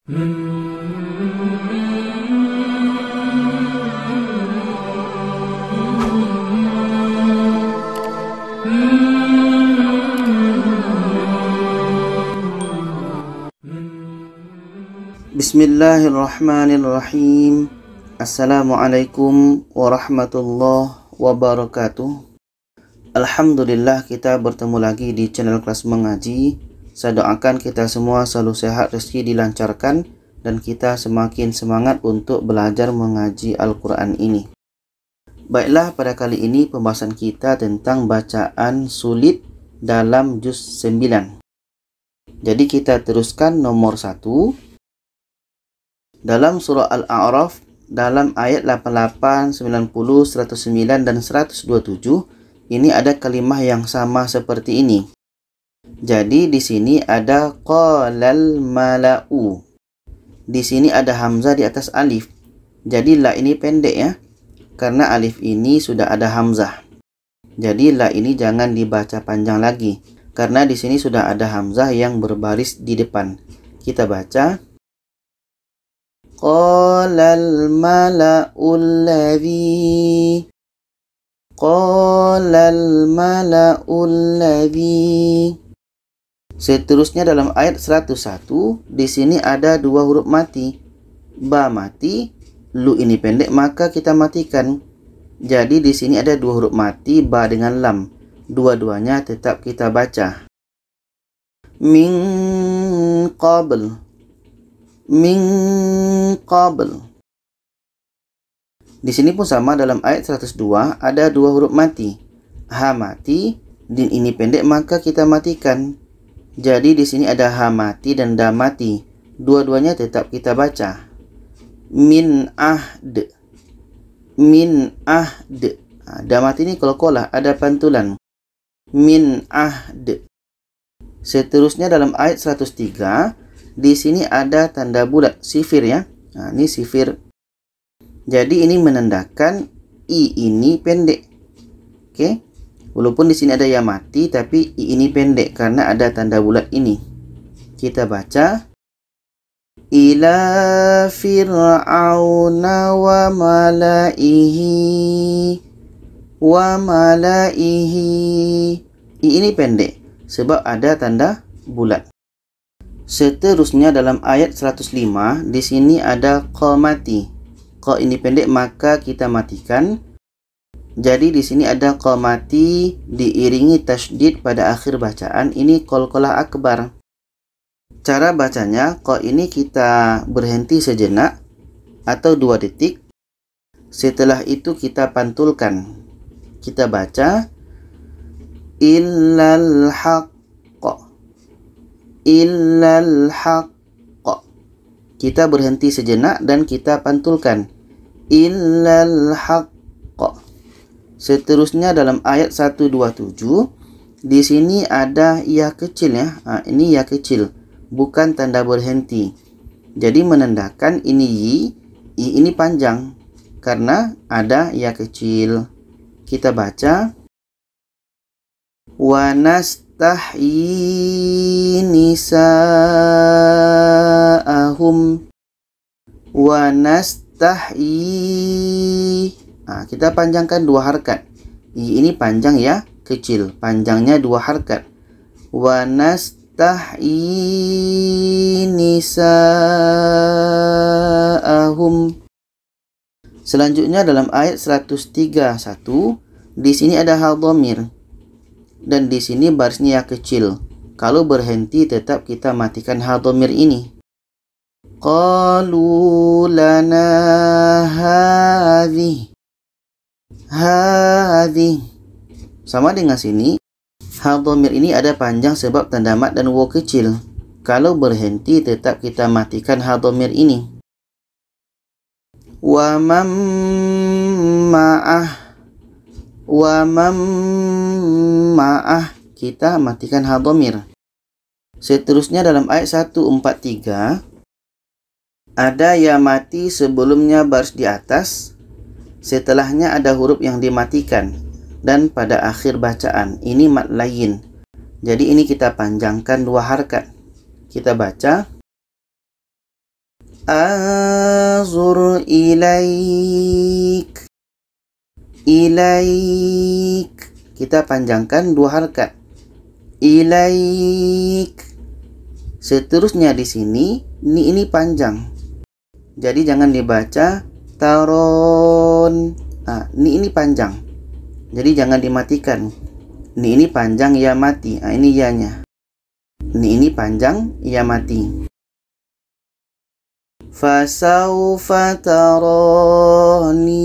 Bismillahirrahmanirrahim. Assalamualaikum warahmatullahi wabarakatuh. Alhamdulillah, kita bertemu lagi di channel kelas mengaji. Saya doakan kita semua selalu sehat, rezeki dilancarkan, dan kita semakin semangat untuk belajar mengaji Al-Quran ini. Baiklah, pada kali ini pembahasan kita tentang bacaan sulit dalam juz 9. Jadi kita teruskan nomor 1. Dalam surah Al-A'raf, dalam ayat 88, 90, 109, dan 127, ini ada kalimah yang sama seperti ini. Jadi di sini ada qalal mala'u. Di sini ada hamzah di atas alif. Jadi la ini pendek ya, karena alif ini sudah ada hamzah. Jadi la ini jangan dibaca panjang lagi, karena di sini sudah ada hamzah yang berbaris di depan. Kita baca qalal mala'ul ladzi. Qalal mala'ul ladzi. Seterusnya dalam ayat 101, di sini ada dua huruf mati. Ba mati, lu ini pendek, maka kita matikan. Jadi di sini ada dua huruf mati, ba dengan lam. Dua-duanya tetap kita baca. Min qabl. Min qabl. Di sini pun sama, dalam ayat 102 ada dua huruf mati. Ha mati, din ini pendek, maka kita matikan. Jadi di sini ada ha mati dan da mati. Dua-duanya tetap kita baca. Min ahd. Min ahd. Da mati ini qalqalah, ada pantulan. Min ahd. Seterusnya dalam ayat 103, di sini ada tanda bulat, sifir ya. Nah, ini sifir. Jadi ini menandakan i ini pendek. Oke. Walaupun di sini ada ya mati, tapi i ini pendek karena ada tanda bulat ini. Kita baca ila fir'auna wa malaihi wa malaihi. I ini pendek sebab ada tanda bulat. Seterusnya dalam ayat 105, di sini ada qa mati. Qa ini pendek, maka kita matikan. Jadi di sini ada qa mati diiringi tasydid pada akhir bacaan. Ini qalqalah akbar. Cara bacanya, qa ini kita berhenti sejenak atau 2 detik. Setelah itu kita pantulkan. Kita baca illal haqqa. Illal haqqa. Kita berhenti sejenak dan kita pantulkan. Illal haqqa. Seterusnya dalam ayat 127, di sini ada ya kecil ya. Ini ya kecil, bukan tanda berhenti. Jadi menandakan ini i ini panjang karena ada ya kecil. Kita baca wa nastahyi nisa'ahum. Wa nastahyi. Kita panjangkan 2 harkat. Ini panjang ya kecil, panjangnya 2 harkat. Wa nastahyi nisa'ahum. Selanjutnya dalam ayat 131, di sini ada hal dhamir. Dan di sini barisnya ya kecil. Kalau berhenti tetap kita matikan hal dhamir ini. Qalu lana hadhi. Hadhi. Sama dengan sini, ha dhamir ini ada panjang sebab tanda mat dan waw kecil. Kalau berhenti tetap kita matikan ha dhamir ini. Wa mam ma'ah. Wa mam ma'ah. Kita matikan ha dhamir. Seterusnya dalam ayat 143, ada ya mati sebelumnya baris di atas. Setelahnya ada huruf yang dimatikan. Dan pada akhir bacaan ini mat lain. Jadi ini kita panjangkan 2 harkat. Kita baca Anzur ilaik. Ilaik. Kita panjangkan 2 harakat. Ilaik. Seterusnya di sini, ini panjang. Jadi jangan dibaca taron. Ini panjang. Jadi jangan dimatikan. Ini panjang, ya mati. Ini ya-nya. Ini panjang, ya mati. Fasawfa tarani.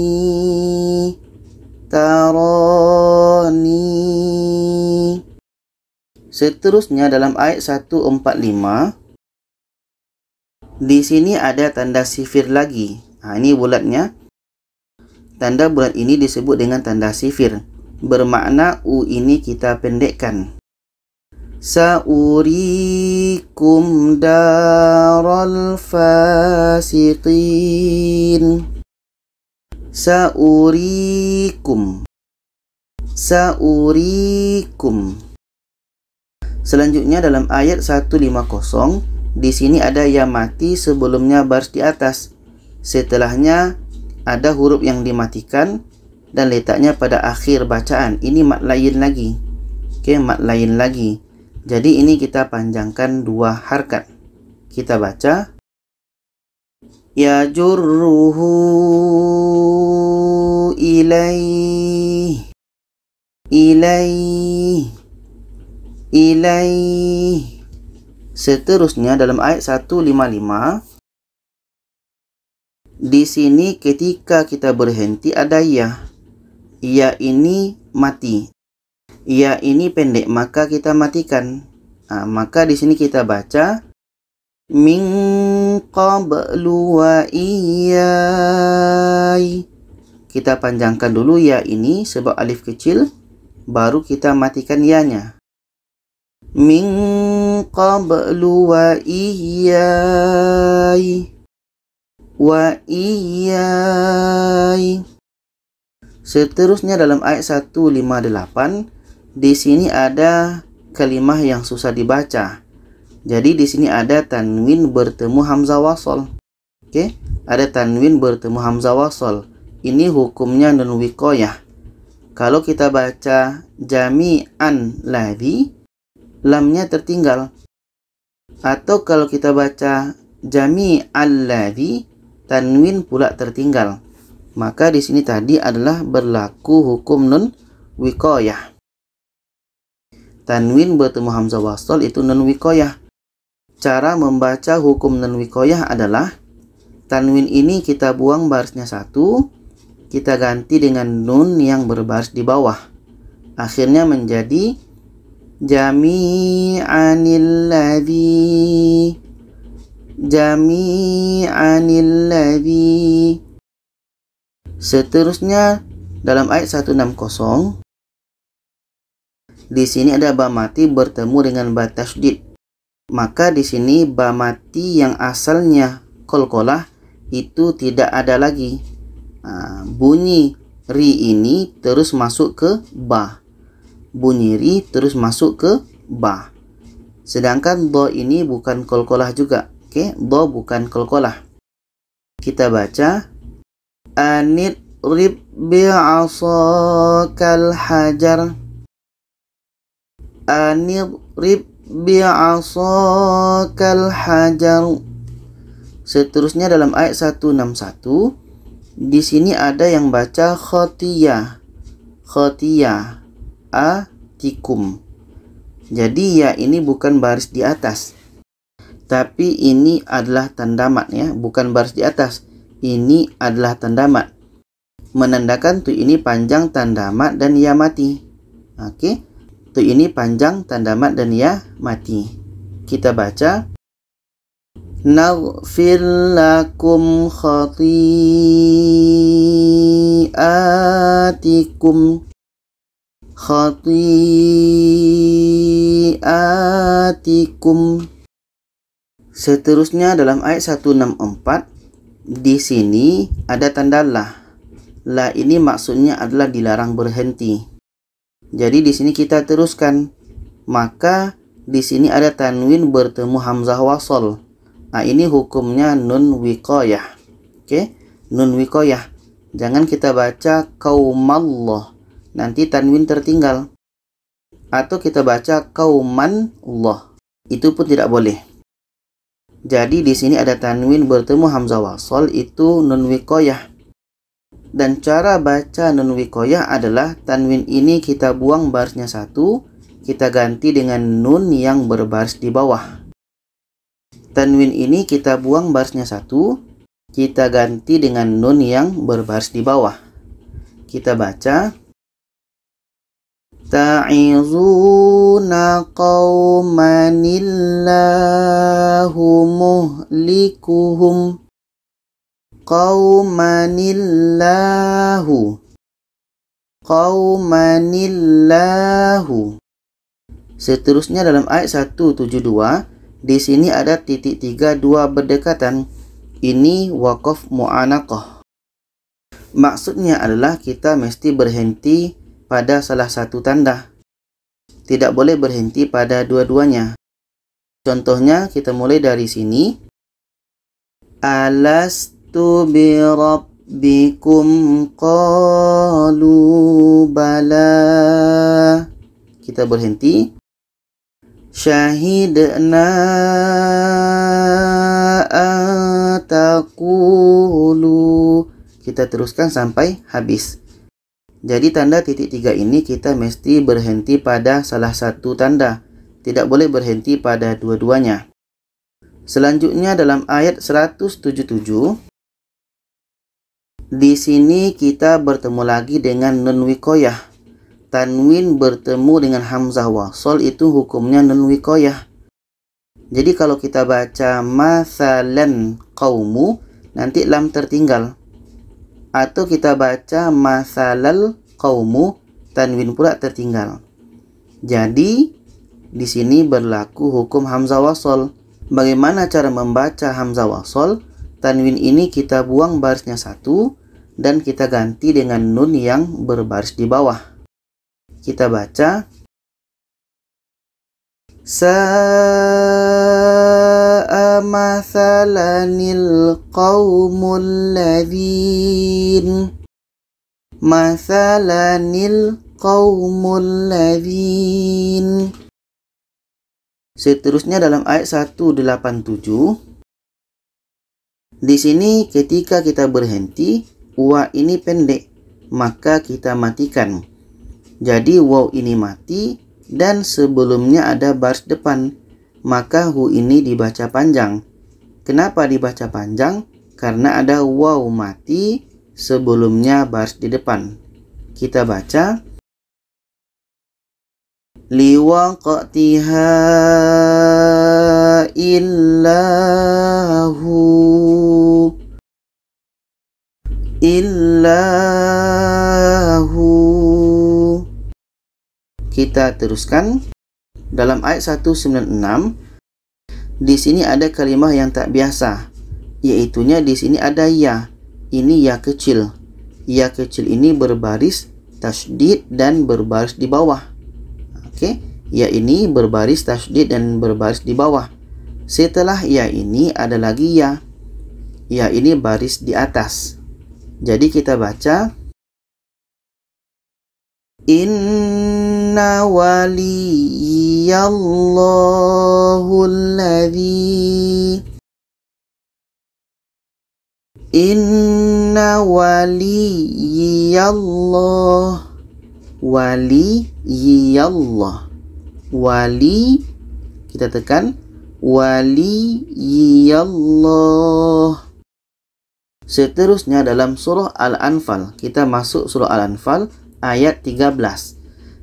Tarani. Seterusnya dalam ayat 145, di sini ada tanda sifir lagi. Ini bulatnya. Tanda bulat ini disebut dengan tanda sifir. Bermakna U ini kita pendekkan. Sa'urikum daral fasiqin. Sa'urikum. Sa'urikum. Selanjutnya dalam ayat 150, di sini ada ya mati sebelumnya baris di atas. Setelahnya ada huruf yang dimatikan dan letaknya pada akhir bacaan. Ini mat lain lagi. Oke, mat lain lagi. Jadi ini kita panjangkan 2 harakat. Kita baca ya jurruhu ilaih. Ilaih. Ilaih. Seterusnya dalam ayat 155, di sini ketika kita berhenti ada ya. Ya ini mati. Ya ini pendek, maka kita matikan. Maka di sini kita baca min qablu wa iyai. Kita panjangkan dulu ya ini sebab alif kecil, baru kita matikan ya-nya. Min qablu wa iyai. Wa iyai. Seterusnya dalam ayat 158, di sini ada kalimah yang susah dibaca. Jadi di sini ada tanwin bertemu hamzah wasol. Oke, ada tanwin bertemu hamzah wasol. Ini hukumnya nun wiqayah. Kalau kita baca jami'an ladzi, lamnya tertinggal. Atau kalau kita baca jami'al ladzi, tanwin pula tertinggal. Maka di sini tadi adalah berlaku hukum nun wiqayah. Tanwin bertemu hamzah wasol itu nun wiqayah. Cara membaca hukum nun wiqayah adalah tanwin ini kita buang barisnya 1, kita ganti dengan nun yang berbaris di bawah. Akhirnya menjadi jami'anil ladzi. Jami'anil ladzi. Seterusnya dalam ayat 160, di sini ada ba mati bertemu dengan ba tasydid. Maka di sini ba mati yang asalnya qalqalah itu tidak ada lagi. Bunyi ri ini terus masuk ke ba. Bunyi ri terus masuk ke ba. Sedangkan do ini bukan qalqalah juga. Oke, do bukan qalqalah. Kita baca anit rib bi'asakal hajar. Anit rib bi'asakal hajar. Seterusnya dalam ayat 161, di sini ada yang baca khotiyah. Khotiyah atikum. Jadi ya ini bukan baris di atas, tapi ini adalah tanda mat ya, bukan baris di atas. Ini adalah tanda mat, menandakan tu ini panjang tanda mat dan ya mati. Oke, tu ini panjang tanda mat dan ya mati. Kita baca naghfir lakum khati'atikum. Khati'atikum. Seterusnya dalam ayat 164, di sini ada tanda la. La ini maksudnya adalah dilarang berhenti. Jadi di sini kita teruskan. Maka di sini ada tanwin bertemu hamzah wasol. Ini hukumnya nun wiqayah. Oke, nun wiqayah. Jangan kita baca qaumallah, nanti tanwin tertinggal. Atau kita baca qaumanullah, itu pun tidak boleh. Jadi di sini ada tanwin bertemu hamzah wasol, itu nun wiqayah. Dan cara baca nun wiqayah adalah tanwin ini kita buang barisnya satu, kita ganti dengan nun yang berbaris di bawah. Tanwin ini kita buang barisnya satu, kita ganti dengan nun yang berbaris di bawah. Kita baca ta'izuna qaumanillahu muhlikuhum. Qaumanillahu. Seterusnya dalam ayat 172, di sini ada titik 3 dua berdekatan. Ini waqaf mu'anaqah. Maksudnya adalah kita mesti berhenti pada salah satu tanda. Tidak boleh berhenti pada dua-duanya. Contohnya kita mulai dari sini. Alastu bi rabbikum qalu bala. Kita berhenti. Syahidna ataqulu. Kita teruskan sampai habis. Jadi tanda titik 3 ini kita mesti berhenti pada salah satu tanda. Tidak boleh berhenti pada dua-duanya. Selanjutnya dalam ayat 177. Di sini kita bertemu lagi dengan nun wiqayah. Tanwin bertemu dengan hamzah wasol, itu hukumnya nun wiqayah. Jadi kalau kita baca masalan qaumu, nanti lam tertinggal. Atau kita baca masalal qaumu, tanwin pula tertinggal. Jadi di sini berlaku hukum hamzah wasol. Bagaimana cara membaca hamzah wasol? Tanwin ini kita buang barisnya satu dan kita ganti dengan nun yang berbaris di bawah. Kita baca sa'a mathalanil qaumul ladzin. Mathalanil qaumul ladzin. Seterusnya dalam ayat 187. Di sini ketika kita berhenti, wa ini pendek, maka kita matikan. Jadi waw ini mati dan sebelumnya ada baris depan, maka hu ini dibaca panjang. Kenapa dibaca panjang? Karena ada waw mati sebelumnya baris di depan. Kita baca liwaqtiha illahu. Kita teruskan dalam ayat 196. Di sini ada kalimah yang tak biasa, yaitunya di sini ada ya. Ini ya kecil. Ya kecil ini berbaris tasydid dan berbaris di bawah. Oke, ya ini berbaris tasydid dan berbaris di bawah. Setelah ya ini ada lagi ya. Ya ini baris di atas. Jadi kita baca inna waliyallahu alladhi. Inna waliyallah. Waliyallah. Wali kita tekan waliyallah. Seterusnya dalam surah Al-Anfal, kita masuk surah Al-Anfal ayat 13.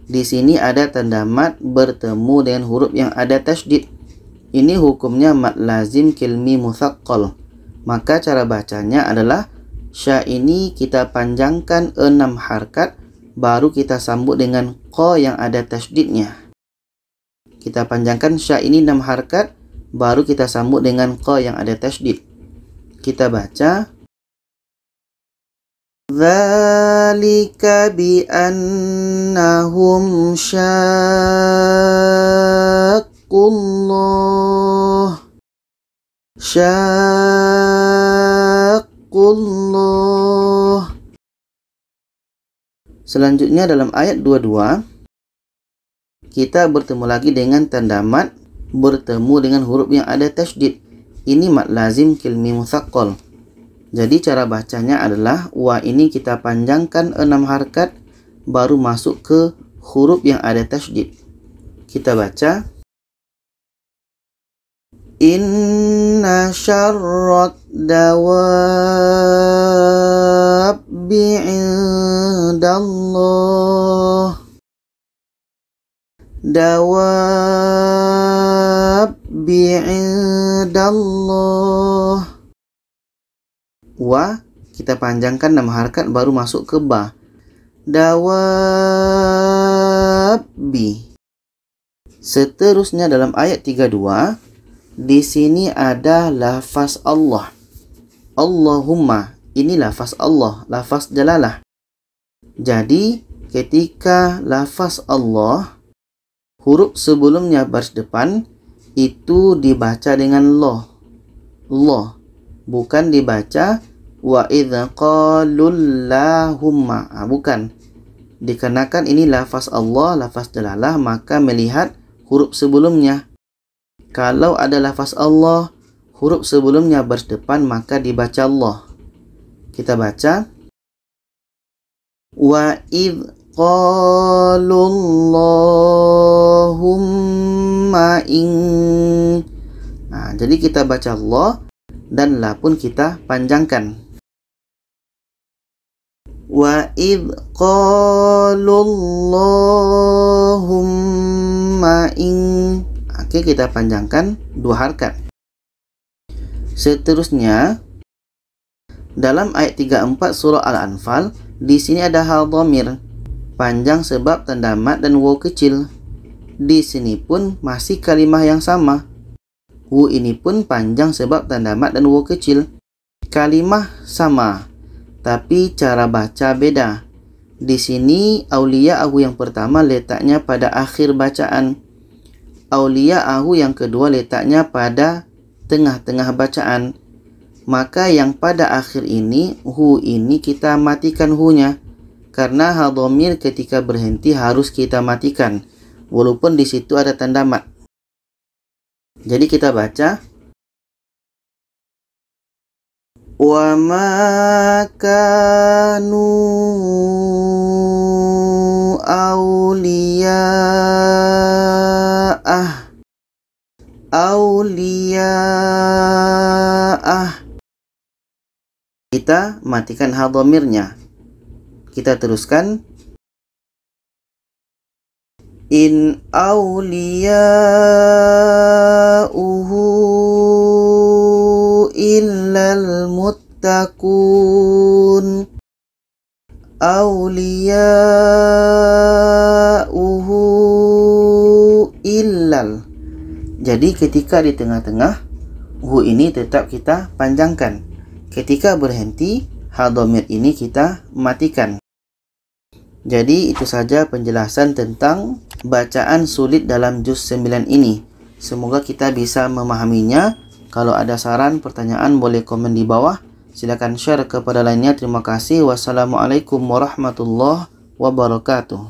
Di sini ada tanda mat bertemu dengan huruf yang ada tasydid. Ini hukumnya mat lazim kilmi mutsaqqal. Maka cara bacanya adalah sya ini kita panjangkan 6 harkat, baru kita sambut dengan qa yang ada tasydidnya. Kita panjangkan sya ini 6 harkat, baru kita sambut dengan qa yang ada tasydid. Kita baca dzalika bi annahum syaqqullah. syaqqullah. Selanjutnya dalam ayat 22 kita bertemu lagi dengan tanda mat bertemu dengan huruf yang ada tasydid. Ini mad lazim kilmi mutsaqqal. Jadi cara bacanya adalah wa ini kita panjangkan 6 harkat baru masuk ke huruf yang ada tasydid. Kita baca inna syarrat dawabbi indallah. Dawabbi indallah. Wa kita panjangkan 6 harkat baru masuk ke ba. Dawabbi. Seterusnya dalam ayat 32 di sini ada lafaz Allah. Allahumma, ini lafaz Allah, lafaz jalalah. Jadi ketika lafaz Allah huruf sebelumnya baris depan itu dibaca dengan loh. Loh, bukan dibaca wa idza qalullahumma. Bukan. Dikarenakan ini lafaz Allah, lafaz jalalah, maka melihat huruf sebelumnya. Kalau ada lafaz Allah, huruf sebelumnya baris depan, maka dibaca Allah. Kita baca wa idza qalullahumma in. Jadi kita baca Allah dan la pun kita panjangkan. Wa idz qalullahumma in. Oke, kita panjangkan 2 harkat. Seterusnya dalam ayat 34 surah Al-Anfal, di sini ada hal dhamir panjang sebab tanda mat dan waw kecil. Di sini pun masih kalimah yang sama. Wu ini pun panjang sebab tanda mat dan waw kecil. Kalimah sama, tapi cara baca beda. Di sini auliya'ahu yang pertama letaknya pada akhir bacaan. Auliya'ahu yang kedua letaknya pada tengah-tengah bacaan. Maka yang pada akhir ini, hu ini kita matikan hu-nya. Karena hal dhamir ketika berhenti harus kita matikan, walaupun di situ ada tanda mat. Jadi kita baca wa ma kanu auliya'ah. Kita matikan hal dhamirnya. Kita teruskan in auliya'uhu illal muttaqun. Auliya'uhu illal. Jadi ketika di tengah-tengah, hu ini tetap kita panjangkan. Ketika berhenti, hal dhamir ini kita matikan. Jadi itu saja penjelasan tentang bacaan sulit dalam juz 9 ini. Semoga kita bisa memahaminya. Kalau ada saran, pertanyaan boleh komen di bawah. Silakan share kepada lainnya. Terima kasih. Wassalamualaikum warahmatullahi wabarakatuh.